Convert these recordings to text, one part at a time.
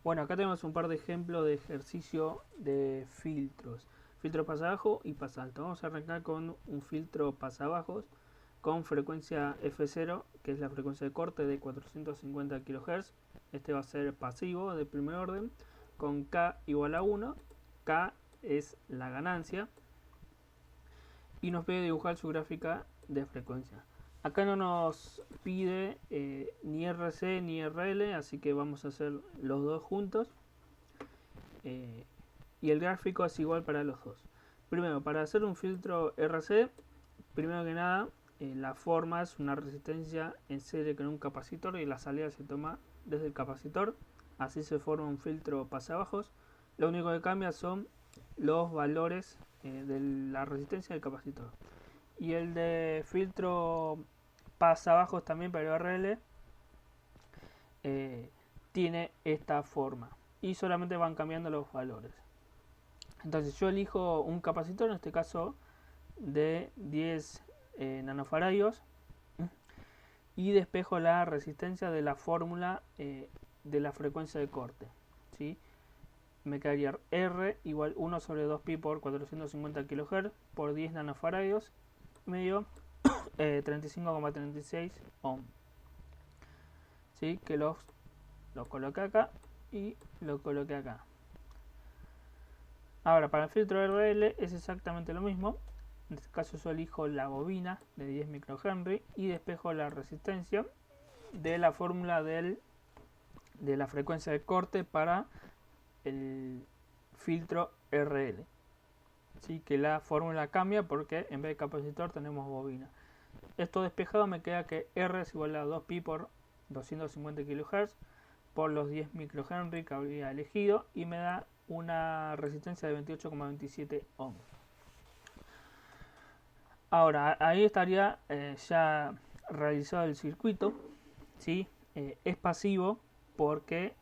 Bueno, acá tenemos un par de ejemplos de ejercicio de filtros. Filtro pasa abajo y pasa alto. Vamos a arrancar con un filtro pasa abajo con frecuencia F0, que es la frecuencia de corte de 450 kHz. Este va a ser pasivo de primer orden, con K igual a 1. K es la ganancia. Y nos pide dibujar su gráfica de frecuencia. Acá no nos pide ni RC ni RL, así que vamos a hacer los dos juntos. Y el gráfico es igual para los dos. Primero, para hacer un filtro RC, primero que nada, la forma es una resistencia en serie con un capacitor y la salida se toma desde el capacitor. Así se forma un filtro pasabajos. Lo único que cambia son los valores de la resistencia del capacitor. Y el de filtro pasabajos también para RL tiene esta forma. Y solamente van cambiando los valores. Entonces yo elijo un capacitor, en este caso de 10 nanofaradios, y despejo la resistencia de la fórmula de la frecuencia de corte. ¿Sí? Me quedaría R igual 1 sobre 2pi por 450 kHz por 10 nanofaradios, medio 35,36 ohm. ¿Sí? Que los coloqué acá y lo coloqué acá. Ahora, para el filtro RL es exactamente lo mismo. En este caso yo elijo la bobina de 10 microhenry y despejo la resistencia de la fórmula de la frecuencia de corte para el filtro RL. ¿Sí? Que la fórmula cambia porque en vez de capacitor tenemos bobina. Esto despejado me queda que R es igual a 2pi por 250 kHz por los 10 microhenry que habría elegido y me da una resistencia de 28,27 ohms. Ahora, ahí estaría ya realizado el circuito. ¿Sí? Es pasivo porque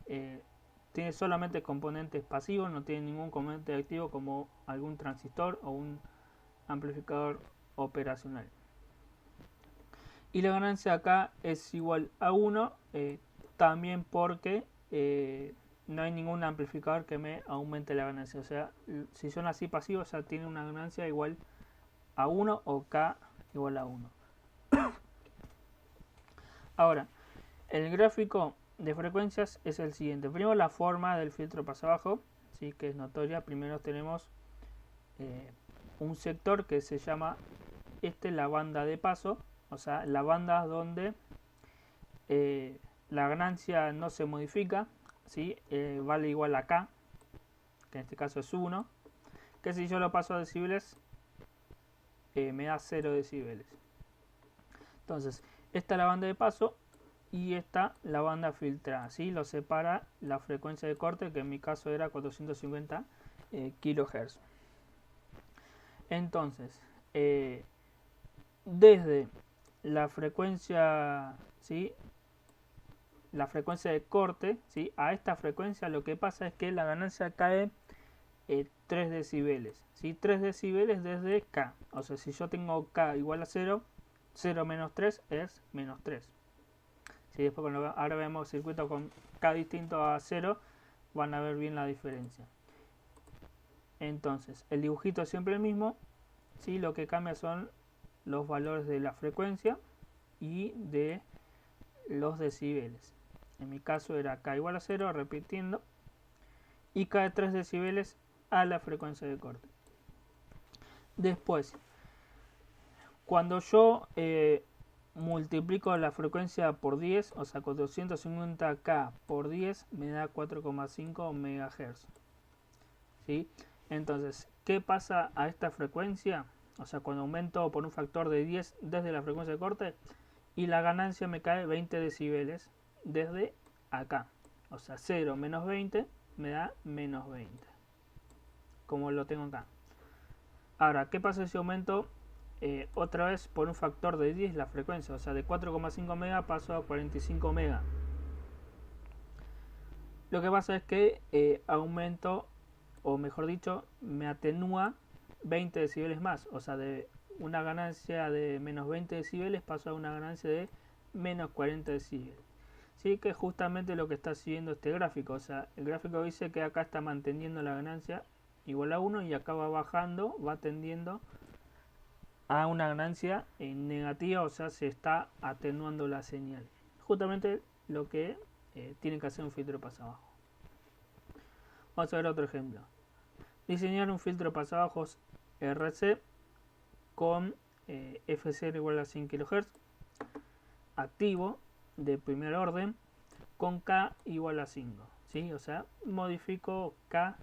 tiene solamente componentes pasivos, no tiene ningún componente activo como algún transistor o un amplificador operacional. Y la ganancia acá es igual a 1, también porque no hay ningún amplificador que me aumente la ganancia. O sea, si son así pasivos, ya tiene una ganancia igual a 1 o K igual a 1. Ahora, el gráfico de frecuencias es el siguiente. Primero la forma del filtro pasabajo, ¿sí? Que es notoria. Primero tenemos un sector que se llama la banda de paso, o sea, la banda donde la ganancia no se modifica, ¿sí? Vale igual a K, que en este caso es 1, que si yo lo paso a decibeles, me da 0 decibeles. Entonces, esta es la banda de paso y esta la banda filtrada, ¿sí? Lo separa la frecuencia de corte, que en mi caso era 450 kHz. Entonces, desde la frecuencia, ¿sí? La frecuencia de corte, ¿sí? A esta frecuencia lo que pasa es que la ganancia cae 3 decibeles, ¿sí? 3 decibeles desde K. O sea, si yo tengo K igual a 0, 0 menos 3 es menos 3. ¿Sí? Después cuando ahora vemos circuito con K distinto a 0, van a ver bien la diferencia. Entonces, el dibujito es siempre el mismo, ¿sí? Lo que cambia son los valores de la frecuencia y de los decibeles. En mi caso era K igual a 0, repitiendo, y cae 3 decibeles a la frecuencia de corte. Después, cuando yo multiplico la frecuencia por 10, o sea, 450K por 10 me da 4,5 MHz. ¿Sí? Entonces, ¿qué pasa a esta frecuencia? O sea, cuando aumento por un factor de 10 desde la frecuencia de corte y la ganancia me cae 20 decibeles desde acá. O sea, 0 menos 20 me da menos 20. Como lo tengo acá. Ahora, ¿qué pasa si aumento otra vez por un factor de 10 la frecuencia? O sea, de 4,5 MHz paso a 45 MHz. Lo que pasa es que aumento, o mejor dicho, me atenúa 20 decibeles más. O sea, de una ganancia de menos 20 decibeles paso a una ganancia de menos 40 decibeles. Sí, que es justamente lo que está siguiendo este gráfico. O sea, el gráfico dice que acá está manteniendo la ganancia igual a 1 y acá va bajando, va tendiendo a una ganancia negativa, o sea, se está atenuando la señal. Justamente lo que tiene que hacer un filtro pasabajos. Vamos a ver otro ejemplo. Diseñar un filtro pasabajos RC con F0 igual a 100 kHz, activo, de primer orden, con K igual a 5. ¿Sí? O sea, modifico K,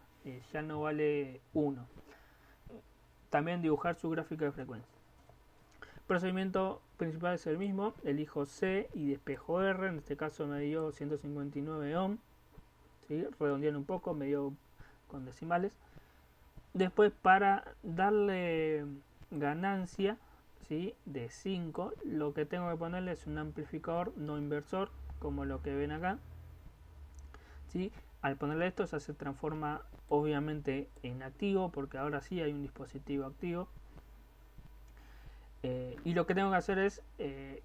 ya no vale 1. También dibujar su gráfico de frecuencia. El procedimiento principal es el mismo, elijo C y despejo R, en este caso me dio 159 ohm, ¿sí? Redondeando un poco, me dio con decimales. Después, para darle ganancia, ¿sí?, de 5, lo que tengo que ponerle es un amplificador no inversor, como lo que ven acá, ¿sí? Al ponerle esto ya se transforma obviamente en activo, porque ahora sí hay un dispositivo activo. Y lo que tengo que hacer es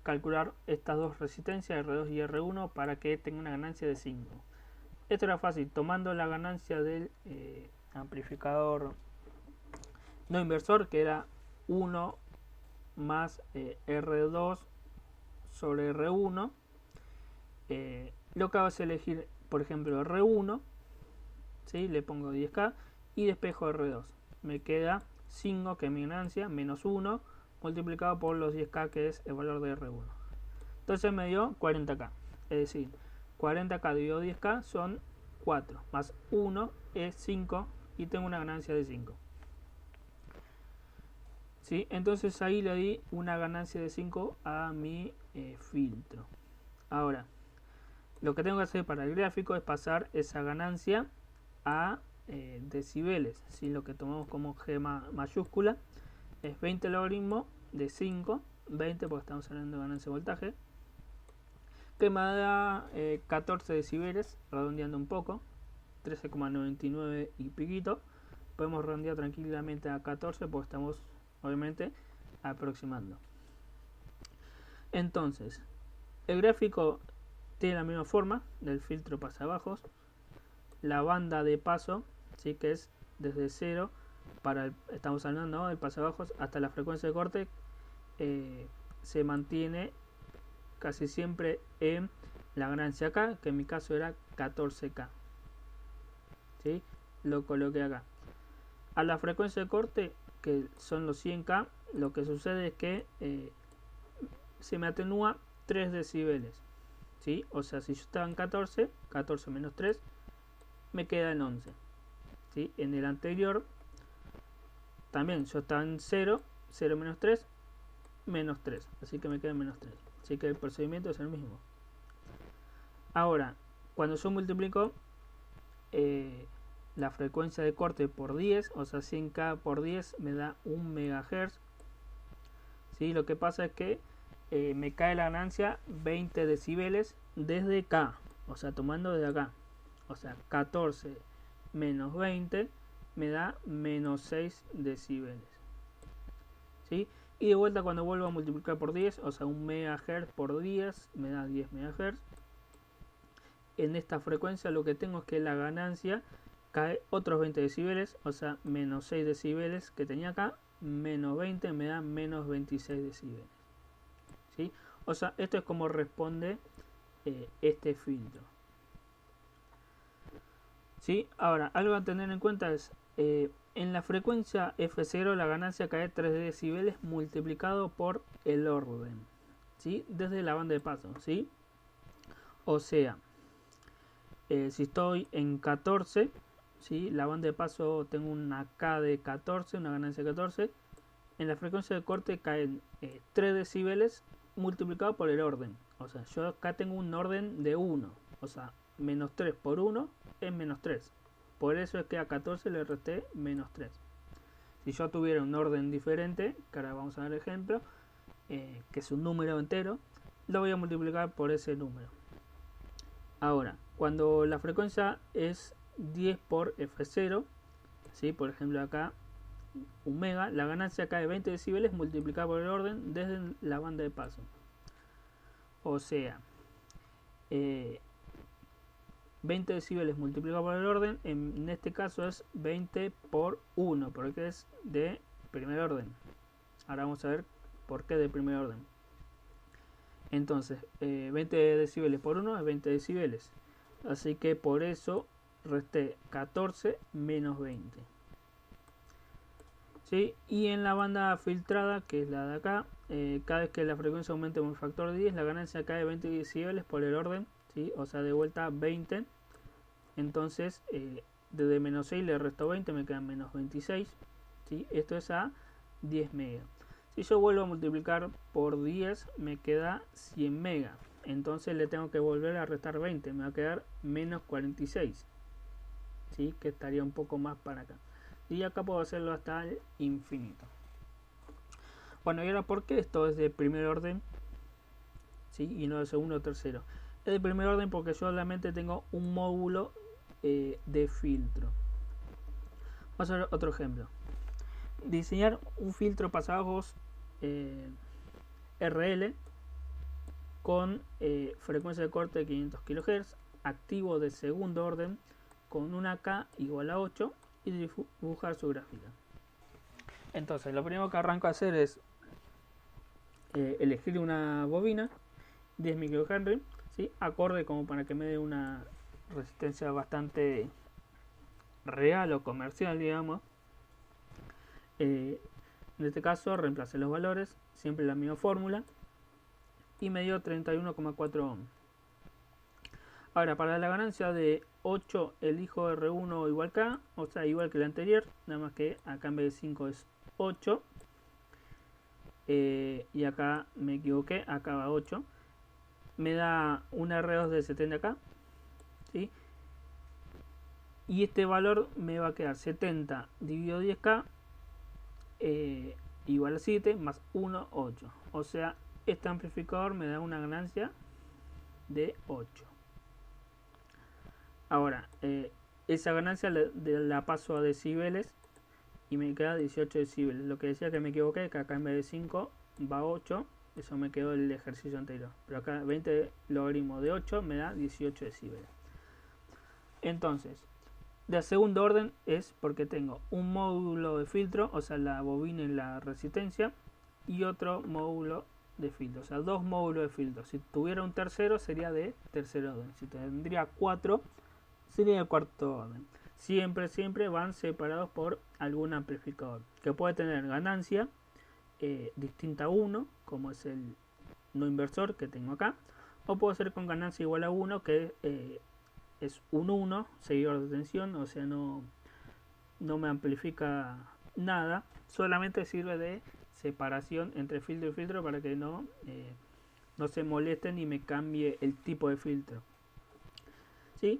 calcular estas dos resistencias, R2 y R1, para que tenga una ganancia de 5. Esto era fácil, tomando la ganancia del amplificador no inversor, que era 1 más R2 sobre R1. Lo que hago es elegir, por ejemplo, R1, ¿sí? Le pongo 10K y despejo R2. Me queda 5, que es mi ganancia, menos 1, multiplicado por los 10K, que es el valor de R1. Entonces me dio 40K. Es decir, 40K dividido 10K son 4, más 1 es 5 y tengo una ganancia de 5. ¿Sí? Entonces ahí le di una ganancia de 5 a mi filtro. Ahora, lo que tengo que hacer para el gráfico es pasar esa ganancia a decibeles. ¿Sí? Lo que tomamos como G mayúscula es 20 logaritmo de 5, 20 porque estamos hablando de ganancia de voltaje, que me da 14 decibeles, redondeando un poco, 13,99 y piquito. Podemos redondear tranquilamente a 14 porque estamos obviamente aproximando. Entonces, el gráfico tiene la misma forma del filtro pasabajos. La banda de paso, ¿sí?, que es desde 0 para estamos hablando, ¿no?, del pasabajos hasta la frecuencia de corte, se mantiene casi siempre en la ganancia K, que en mi caso era 14K. ¿Sí? Lo coloqué acá. A la frecuencia de corte, que son los 100K, lo que sucede es que se me atenúa 3 decibeles. ¿Sí? O sea, si yo estaba en 14, 14 menos 3, me queda en 11. ¿Sí? En el anterior, también yo estaba en 0, 0 menos 3, menos 3. Así que me queda en menos 3. Así que el procedimiento es el mismo. Ahora, cuando yo multiplico la frecuencia de corte por 10, o sea, 100K por 10 me da 1 MHz. ¿Sí? Lo que pasa es que me cae la ganancia 20 decibeles desde K, o sea, tomando desde acá. O sea, 14 menos 20 me da menos 6 decibeles. ¿Sí? Y de vuelta, cuando vuelvo a multiplicar por 10, o sea, 1 MHz por 10 me da 10 MHz. En esta frecuencia lo que tengo es que la ganancia cae otros 20 decibeles, o sea, menos 6 decibeles que tenía acá, menos 20 me da menos 26 decibeles. ¿Sí? O sea, esto es como responde este filtro. ¿Sí? Ahora, algo a tener en cuenta es, en la frecuencia F0 la ganancia cae 3 decibeles multiplicado por el orden, ¿sí?, desde la banda de paso. ¿Sí? O sea, si estoy en 14, ¿sí?, la banda de paso tengo una K de 14, una ganancia de 14. En la frecuencia de corte caen 3 decibeles multiplicado por el orden. O sea, yo acá tengo un orden de 1. O sea, menos 3 por 1 es menos 3. Por eso es que a 14 le resté menos 3. Si yo tuviera un orden diferente, que ahora vamos a ver el ejemplo, que es un número entero, lo voy a multiplicar por ese número. Ahora, cuando la frecuencia es 10 por F0, ¿sí?, por ejemplo acá, 1 mega, la ganancia cae 20 decibeles multiplicada por el orden desde la banda de paso. O sea, 20 decibeles multiplicado por el orden, en este caso es 20 por 1, porque es de primer orden. Ahora vamos a ver por qué de primer orden. Entonces, 20 decibeles por 1 es 20 decibeles. Así que por eso resté 14 menos 20. ¿Sí? Y en la banda filtrada, que es la de acá, cada vez que la frecuencia aumente un factor de 10, la ganancia cae de 20 decibeles por el orden, ¿sí? O sea, de vuelta 20. Entonces, desde menos 6 le resto 20, me quedan menos 26. ¿Sí? Esto es a 10 megas. Si yo vuelvo a multiplicar por 10, me queda 100 megas. Entonces le tengo que volver a restar 20, me va a quedar menos 46. ¿Sí? Que estaría un poco más para acá. Y acá puedo hacerlo hasta el infinito. Bueno, y ahora, ¿por qué esto es de primer orden? ¿Sí? Y no de segundo o tercero. Es de primer orden porque yo solamente tengo un módulo de filtro. Vamos a ver otro ejemplo. Diseñar un filtro pasabajos RL con frecuencia de corte de 500 kHz, activo de segundo orden, con una K igual a 8 y dibujar su gráfica. Entonces, lo primero que arranco a hacer es elegir una bobina 10 microhenry, ¿sí? Acorde como para que me dé una resistencia bastante real o comercial, digamos. En este caso reemplacé los valores, siempre la misma fórmula, y me dio 31,4 ohm. Ahora, para la ganancia de 8 elijo R1 igual K, o sea, igual que la anterior, nada más que acá en vez de 5 es 8. Y acá me equivoqué, acá va 8. Me da un R2 de 70K, ¿sí? Y este valor me va a quedar 70 dividido 10K igual a 7 más 1, 8. O sea, este amplificador me da una ganancia de 8. Ahora, esa ganancia la paso a decibeles y me queda 18 decibeles. Lo que decía que me equivoqué, que acá en vez de 5 va 8. Eso me quedó el ejercicio anterior. Pero acá 20 logaritmo de 8 me da 18 decibeles. Entonces, de segundo orden es porque tengo un módulo de filtro, o sea, la bobina y la resistencia, y otro módulo de filtro, o sea, dos módulos de filtro. Si tuviera un tercero sería de tercer orden. Si tendría 4 sería de cuarto orden. Siempre van separados por algún amplificador que puede tener ganancia distinta a 1, como es el no inversor que tengo acá, o puede ser con ganancia igual a 1, que es un 1 seguidor de tensión, o sea, no me amplifica nada, solamente sirve de separación entre filtro y filtro para que no se molesten y me cambie el tipo de filtro. ¿Sí?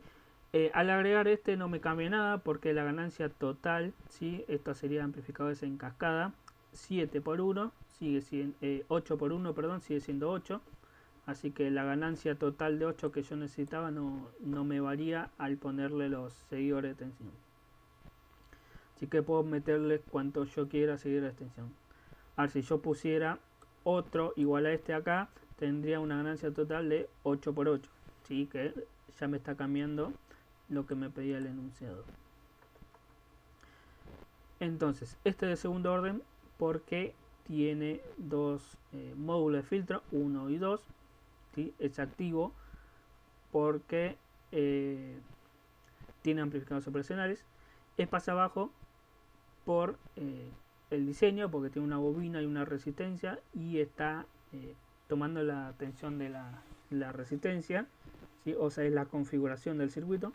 Al agregar este no me cambia nada porque la ganancia total, ¿sí? Esto sería amplificadores en cascada, 7 por 1 sigue siendo 8 por 1, perdón, sigue siendo 8. Así que la ganancia total de 8 que yo necesitaba no me varía al ponerle los seguidores de tensión. Así que puedo meterle cuanto yo quiera seguidores de tensión. Ahora, si yo pusiera otro igual a este acá, tendría una ganancia total de 8 por 8. ¿Sí? Que ya me está cambiando lo que me pedía el enunciado. Entonces, este de segundo orden porque tiene dos módulos de filtro, 1 y 2. ¿Sí? Es activo porque tiene amplificadores operacionales. Es pasa abajo por el diseño, porque tiene una bobina y una resistencia y está tomando la tensión de la resistencia, ¿sí? O sea, es la configuración del circuito.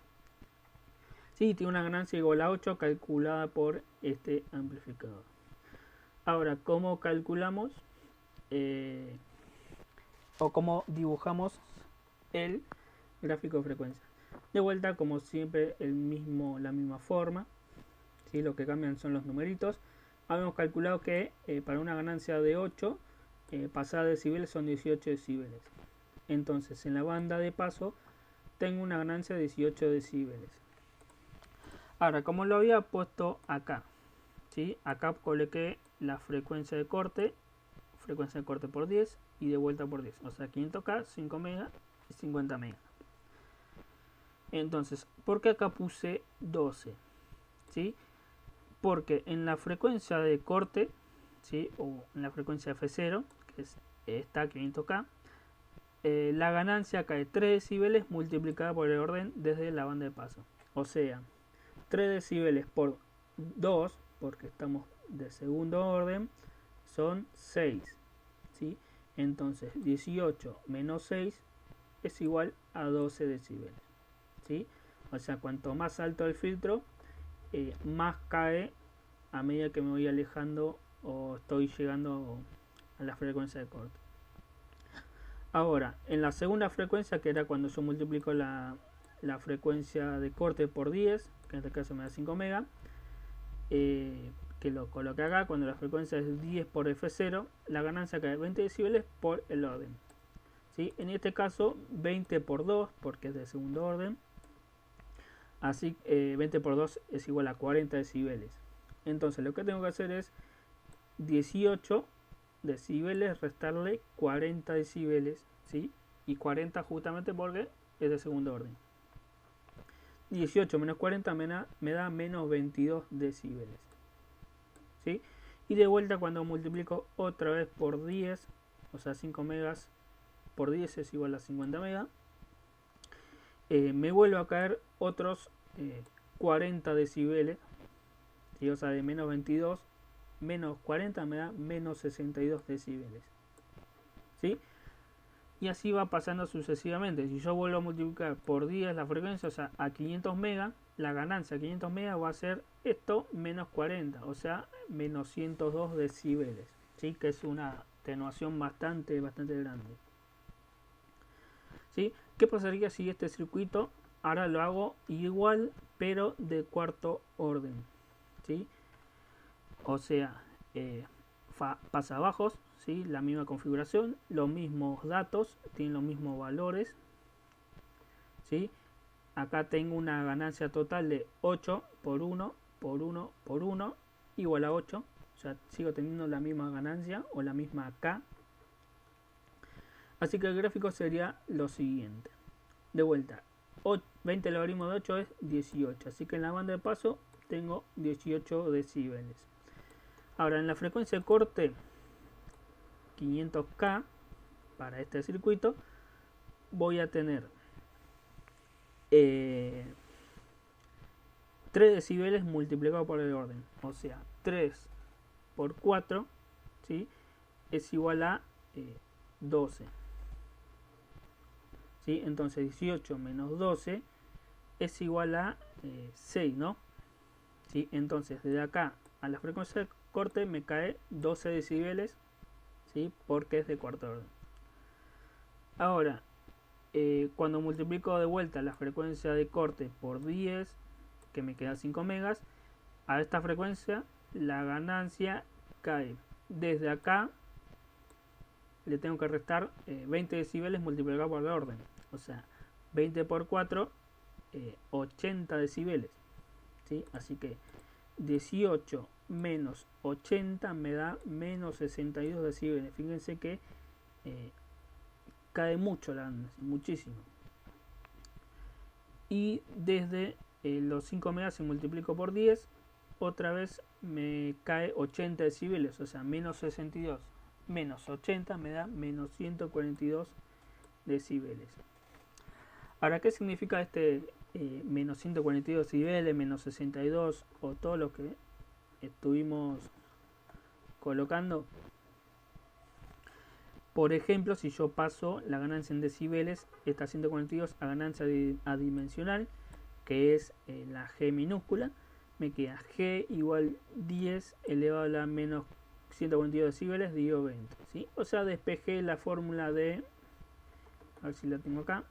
Sí, tiene una ganancia igual a 8 calculada por este amplificador. Ahora, ¿cómo calculamos o cómo dibujamos el gráfico de frecuencia? De vuelta, como siempre, la misma forma. ¿Sí? Lo que cambian son los numeritos. Habíamos calculado que para una ganancia de 8, pasada decibeles son 18 decibeles. Entonces, en la banda de paso, tengo una ganancia de 18 decibeles. Ahora, como lo había puesto acá, ¿sí? Acá coloqué la frecuencia de corte por 10 y de vuelta por 10. O sea, 500K, 5 megas y 50 MHz. Entonces, ¿por qué acá puse 12? ¿Sí? Porque en la frecuencia de corte, ¿sí? O en la frecuencia F0, que es esta 500K, la ganancia cae 3 decibeles multiplicada por el orden desde la banda de paso. O sea, 3 decibeles por 2, porque estamos de segundo orden, son 6. ¿Sí? Entonces 18 menos 6 es igual a 12 decibeles. ¿Sí? O sea, cuanto más alto el filtro, más cae a medida que me voy alejando o estoy llegando a la frecuencia de corte. Ahora, en la segunda frecuencia, que era cuando yo multiplico la frecuencia de corte por 10, que en este caso me da 5 MHz, que lo coloqué acá, cuando la frecuencia es 10 por F0, la ganancia cae 20 decibeles por el orden. ¿Sí? En este caso, 20 por 2, porque es de segundo orden, así 20 por 2 es igual a 40 decibeles. Entonces lo que tengo que hacer es 18 decibeles restarle 40 decibeles, ¿sí? Y 40 justamente porque es de segundo orden. 18 menos 40 me da menos 22 decibeles, ¿sí? Y de vuelta, cuando multiplico otra vez por 10, o sea 5 megas por 10 es igual a 50 megas, me vuelve a caer otros 40 decibeles, ¿sí? O sea, de menos 22 menos 40 me da menos 62 decibeles, ¿sí? Y así va pasando sucesivamente. Si yo vuelvo a multiplicar por 10 la frecuencia, o sea, a 500 megas, la ganancia a 500 megas va a ser esto menos 40, o sea, menos 102 decibeles, ¿sí? Que es una atenuación bastante grande, ¿sí? ¿Qué pasaría si este circuito ahora lo hago igual, pero de cuarto orden? ¿Sí? O sea, pasabajos, ¿sí? La misma configuración, los mismos datos, tienen los mismos valores, ¿sí? Acá tengo una ganancia total de 8 por 1 por 1 por 1 igual a 8. O sea, sigo teniendo la misma ganancia o la misma K. Así que el gráfico sería lo siguiente. De vuelta, 20 logaritmo de 8 es 18. Así que en la banda de paso tengo 18 decibeles. Ahora, en la frecuencia de corte 500K para este circuito, voy a tener 3 decibeles multiplicado por el orden. O sea, 3 por 4, ¿sí? Es igual a 12. ¿Sí? Entonces 18 menos 12 es igual a 6, ¿no? ¿Sí? Entonces desde acá a la frecuencia de corte me cae 12 decibeles, ¿sí? Porque es de cuarto orden. Ahora, cuando multiplico de vuelta la frecuencia de corte por 10, que me queda 5 megas, a esta frecuencia la ganancia cae desde acá, le tengo que restar 20 decibeles multiplicado por el orden, o sea, 20 por 4, 80 decibeles, ¿sí? Así que 18 menos 80 me da menos 62 decibeles. Fíjense que cae mucho la ganancia, muchísimo. Y desde los 5 megas, si multiplico por 10, otra vez me cae 80 decibeles, o sea, menos 62 menos 80 me da menos 142 decibeles. Ahora, ¿qué significa este menos 142 decibeles, menos 62 o todo lo que estuvimos colocando? Por ejemplo, si yo paso la ganancia en decibeles, esta 142 a ganancia adimensional, que es la G minúscula, me queda G igual 10 elevado a la menos 142 decibeles dividido 20, ¿sí? O sea, despejé la fórmula de, a ver si la tengo acá,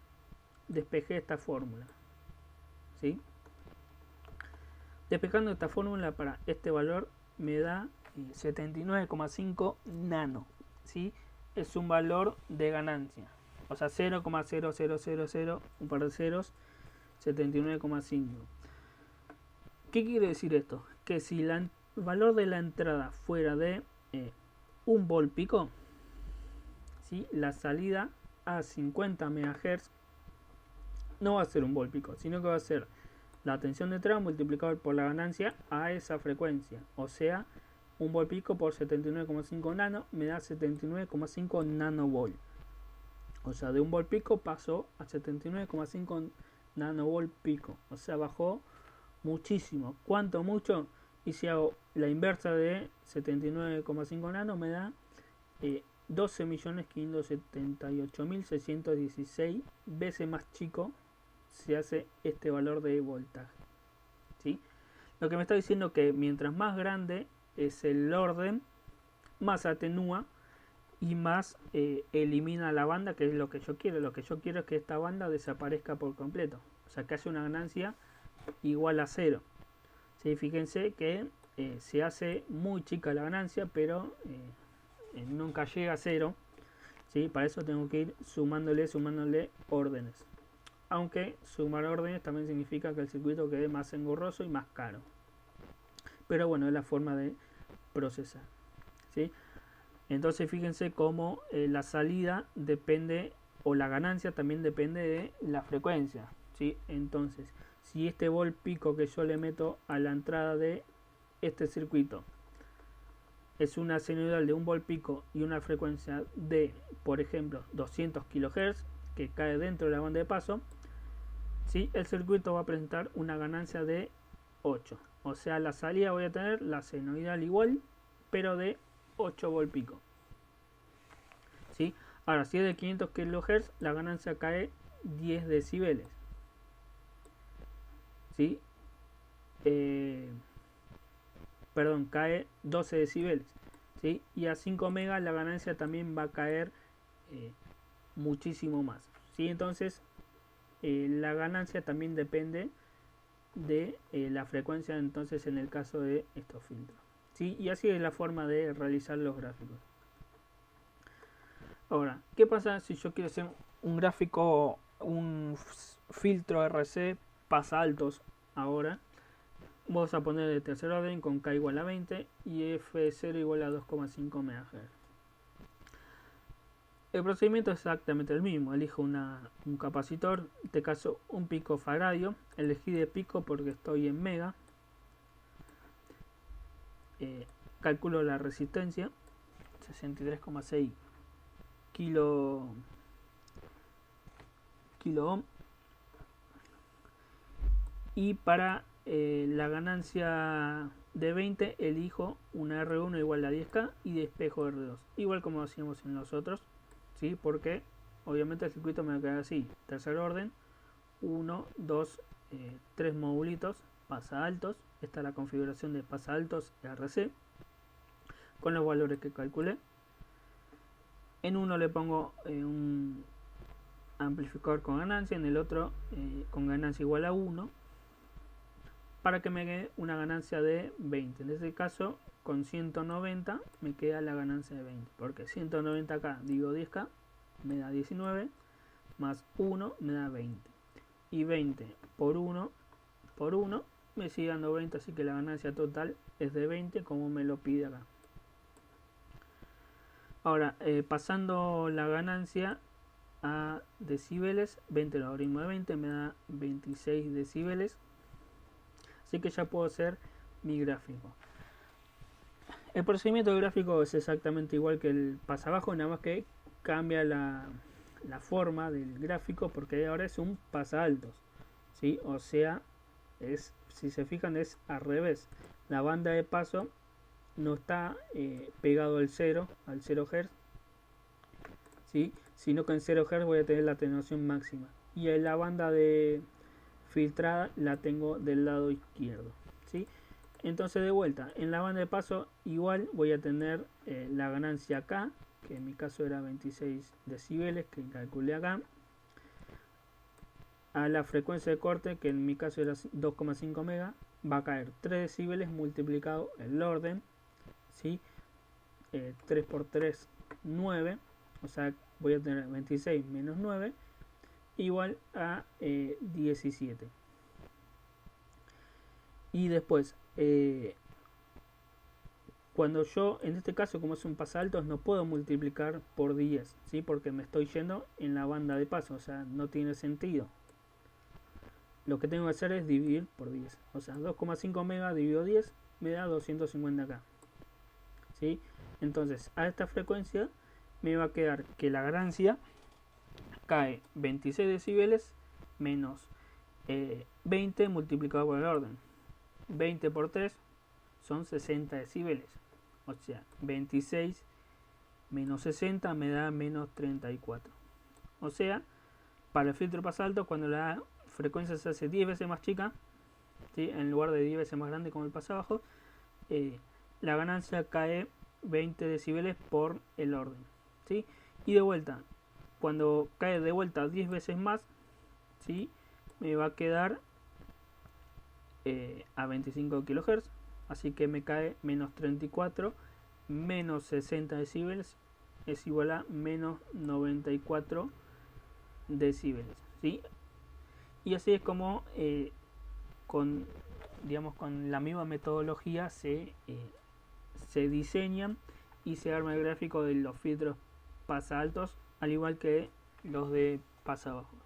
despejé esta fórmula, ¿sí? Despejando esta fórmula para este valor me da 79,5 nano, ¿sí? Es un valor de ganancia, o sea, 0,0000, un par de ceros, 79,5. ¿Qué quiere decir esto? Que si el valor de la entrada fuera de 1 volt pico, ¿sí? La salida a 50 MHz no va a ser un volt pico, sino que va a ser la tensión de entrada multiplicado por la ganancia a esa frecuencia. O sea, un volt pico por 79,5 nano me da 79,5 nanovolt. O sea, de un volt pico pasó a 79,5 nanovolt pico. O sea, bajó muchísimo. ¿Cuánto mucho? Y si hago la inversa de 79,5 nano me da 12.578.616 veces más chico se hace este valor de voltaje. ¿Sí? Lo que me está diciendo que mientras más grande es el orden, más atenúa y más elimina la banda, que es lo que yo quiero. Lo que yo quiero es que esta banda desaparezca por completo. O sea, que haya una ganancia igual a 0. ¿Sí? Fíjense que se hace muy chica la ganancia, pero nunca llega a 0. ¿Sí? Para eso tengo que ir sumándole órdenes. Aunque sumar órdenes también significa que el circuito quede más engorroso y más caro. Pero bueno, es la forma de procesar. ¿Sí? Entonces fíjense cómo la salida depende, o la ganancia también depende de la frecuencia. ¿Sí? Entonces, si este volt pico que yo le meto a la entrada de este circuito es una senoidal de un volt pico y una frecuencia de, por ejemplo, 200 kHz que cae dentro de la banda de paso, ¿sí? El circuito va a presentar una ganancia de 8. O sea, la salida voy a tener la senoidal igual, pero de 8 volt pico. ¿Sí? Ahora, si es de 500 kHz, la ganancia cae 10 decibeles. ¿Sí? Cae 12 decibeles. ¿Sí? Y a 5 megas la ganancia también va a caer muchísimo más. ¿Sí? Entonces, la ganancia también depende de la frecuencia, entonces en el caso de estos filtros. ¿Sí? Y así es la forma de realizar los gráficos. Ahora, ¿qué pasa si yo quiero hacer un gráfico, un filtro RC pasa altos ahora? Vamos a poner de tercer orden con K igual a 20 y F0 igual a 2,5 MHz. El procedimiento es exactamente el mismo. Elijo un capacitor, en este caso un picofaradio. Elegí de pico porque estoy en mega. Calculo la resistencia, 63,6 kilo ohm. Y para la ganancia de 20 elijo una R1 igual a 10K y despejo R2. Igual como hacíamos en los otros. ¿Sí? Porque obviamente el circuito me va a quedar así. Tercer orden, 1, 2, 3 modulitos, pasa altos. Esta es la configuración de pasa altos RC con los valores que calculé. En uno le pongo un amplificador con ganancia, en el otro con ganancia igual a 1, para que me quede una ganancia de 20. En este caso, con 190 me queda la ganancia de 20, porque 190K digo 10K me da 19, más 1 me da 20. Y 20 por 1 me sigue dando 20, así que la ganancia total es de 20, como me lo pide acá. Ahora, pasando la ganancia a decibeles, 20 logaritmo de 20 me da 26 decibeles. Así que ya puedo hacer mi gráfico. El procedimiento del gráfico es exactamente igual que el pasa abajo, nada más que cambia la forma del gráfico porque ahora es un pasa altos. ¿Sí? O sea, si se fijan es al revés. La banda de paso no está pegado al 0 Hz, ¿sí? Sino que en 0 Hz voy a tener la atenuación máxima. Y en la banda de filtrada la tengo del lado izquierdo, ¿sí? Entonces de vuelta, en la banda de paso igual voy a tener la ganancia acá, que en mi caso era 26 decibeles, que calculé acá, a la frecuencia de corte, que en mi caso era 2,5 mega, va a caer 3 decibeles multiplicado el orden, ¿sí? 3 por 3, 9, o sea, voy a tener 26 menos 9, igual a 17. Y después, cuando yo, en este caso, como es un pasaltos, no puedo multiplicar por 10, ¿sí? Porque me estoy yendo en la banda de paso, o sea, no tiene sentido. lo que tengo que hacer es dividir por 10. O sea, 2,5 megas dividido 10 me da 250K. ¿Sí? Entonces, a esta frecuencia me va a quedar que la ganancia cae 26 decibeles menos 20 multiplicado por el orden. 20 por 3 son 60 decibeles. O sea, 26 menos 60 me da menos 34. O sea, para el filtro pasa alto, cuando la frecuencia se hace 10 veces más chica, ¿sí? En lugar de 10 veces más grande como el pasa abajo, la ganancia cae 20 decibeles por el orden. ¿Sí? Y de vuelta, cuando cae de vuelta 10 veces más, ¿sí? Me va a quedar a 25 kHz. Así que me cae menos 34 menos 60 decibeles es igual a menos 94 decibeles. ¿Sí? Y así es como con la misma metodología se diseñan y se arma el gráfico de los filtros pasa altos, al igual que los de pasa bajos.